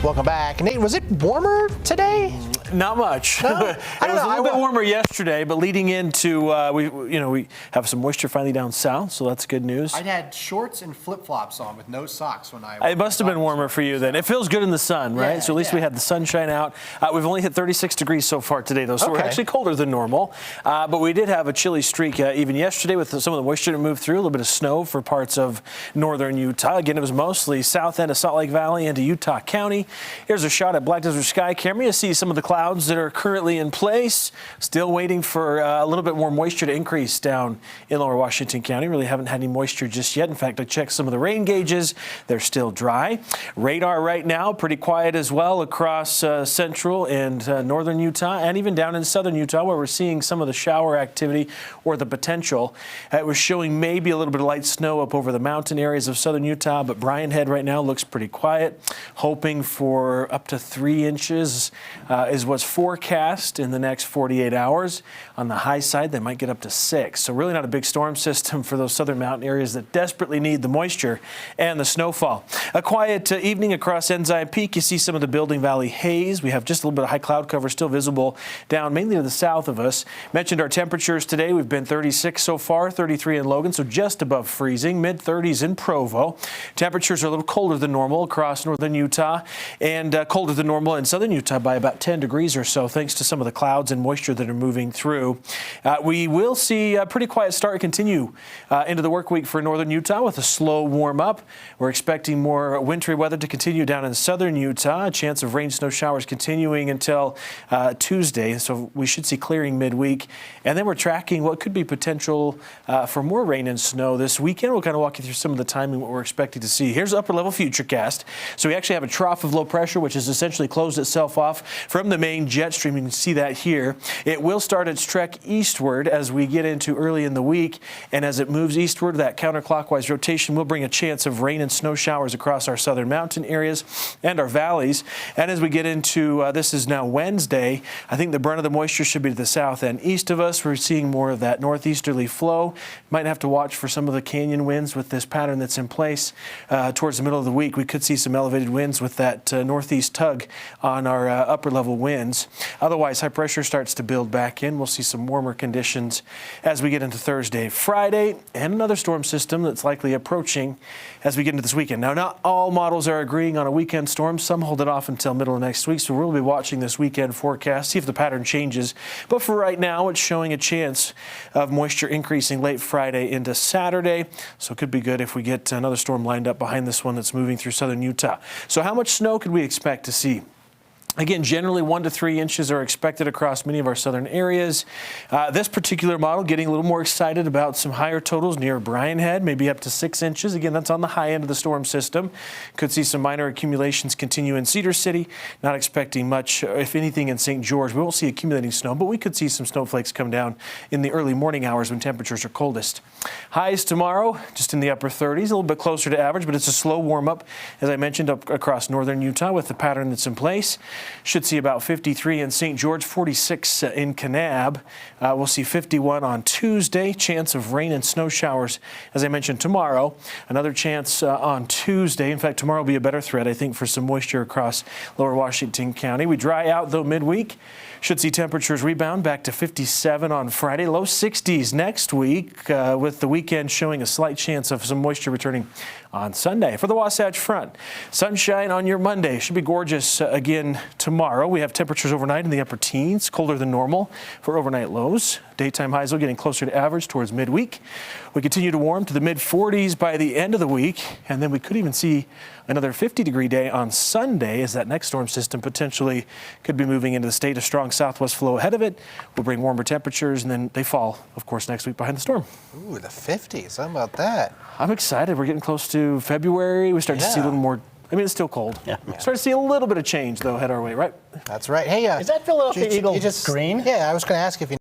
Welcome back. Nate, was it warmer today? Not much. No? It was a little bit warmer yesterday, but leading into we have some moisture finally down south, so that's good news. I had shorts and flip-flops on with no socks when I. It must have been warmer for you then. It feels good in the sun, right? Yeah, so at least we had the sunshine out. We've only hit 36 degrees so far today, though, so we're actually colder than normal. But we did have a chilly streak even yesterday with some of the moisture that moved through. A little bit of snow for parts of northern Utah. Again, it was mostly south end of Salt Lake Valley into Utah County. Here's a shot at Black Desert Sky Camera. You see some of the clouds that are currently in place. Still waiting for a little bit more moisture to increase down in lower Washington County. Really haven't had any moisture just yet. In fact, I checked some of the rain gauges. They're still dry. Radar right now pretty quiet as well across central and northern Utah, and even down in southern Utah where we're seeing some of the shower activity or the potential. It was showing maybe a little bit of light snow up over the mountain areas of southern Utah, but Bryan Head right now looks pretty quiet. Hoping for up to 3 inches is what's forecast in the next 48 hours. On the high side, they might get up to 6. So really not a big storm system for those southern mountain areas that desperately need the moisture and the snowfall. A quiet evening across Ensign Peak. You see some of the Building Valley haze. We have just a little bit of high cloud cover still visible down mainly to the south of us. Mentioned our temperatures today. We've been 36 so far, 33 in Logan, so just above freezing, mid-30s in Provo. Temperatures are a little colder than normal across northern Utah and colder than normal in southern Utah by about 10 degrees or so, thanks to some of the clouds and moisture that are moving through. We will see a pretty quiet start continue into the work week for northern Utah with a slow warm up. We're expecting more wintry weather to continue down in southern Utah. A chance of rain, snow showers continuing until Tuesday, so we should see clearing midweek. And then we're tracking what could be potential for more rain and snow this weekend. We'll kind of walk you through some of the timing, what we're expecting to see. Here's upper level futurecast. So we actually have a trough of low pressure, which has essentially closed itself off from the main jet stream. You can see that here. It will start its trek eastward as we get into early in the week. And as it moves eastward, that counterclockwise rotation will bring a chance of rain and snow showers across our southern mountain areas and our valleys. And as we get into, this is now Wednesday, I think the brunt of the moisture should be to the south and east of us. We're seeing more of that northeasterly flow. Might have to watch for some of the canyon winds with this pattern that's in place towards the middle of the week. We could see some elevated winds with that northeast tug on our upper level winds. Otherwise, high pressure starts to build back in. We'll see some warmer conditions as we get into Thursday, Friday, and another storm system that's likely approaching as we get into this weekend. Now, not all models are agreeing on a weekend storm. Some hold it off until middle of next week, so we'll be watching this weekend forecast, see if the pattern changes. But for right now, it's showing a chance of moisture increasing late Friday into Saturday, so it could be good if we get another storm lined up behind this one that's moving through southern Utah. So how much snow could we expect to see? Again, generally 1 to 3 inches are expected across many of our southern areas. This particular model getting a little more excited about some higher totals near Bryan Head, maybe up to 6 inches. Again, that's on the high end of the storm system. Could see some minor accumulations continue in Cedar City. Not expecting much, if anything, in St. George. We won't see accumulating snow, but we could see some snowflakes come down in the early morning hours when temperatures are coldest. Highs tomorrow, just in the upper 30s, a little bit closer to average, but it's a slow warm up, as I mentioned, up across northern Utah with the pattern that's in place. Should see about 53 in St. George, 46 in Kanab. We'll see 51 on Tuesday. Chance of rain and snow showers, as I mentioned, tomorrow. Another chance on Tuesday. In fact, tomorrow will be a better threat, I think, for some moisture across lower Washington County. We dry out, though, midweek. Should see temperatures rebound back to 57 on Friday. Low 60s next week, with the weekend showing a slight chance of some moisture returning on Sunday. For the Wasatch Front, sunshine on your Monday. Should be gorgeous again tomorrow. We have temperatures overnight in the upper teens, colder than normal for overnight lows. Daytime highs are getting closer to average towards midweek. We continue to warm to the mid-40s by the end of the week, and then we could even see another 50-degree day on Sunday as that next storm system potentially could be moving into the state. A strong southwest flow ahead of it will bring warmer temperatures, and then they fall, of course, next week behind the storm. Ooh, the 50s. How about that? I'm excited. We're getting close to February. We start to see a little more. I mean, it's still cold. Yeah. Start to see a little bit of change, though, head our way, right? That's right. Hey, Is that Philadelphia Eagles just green? Yeah, I was going to ask if you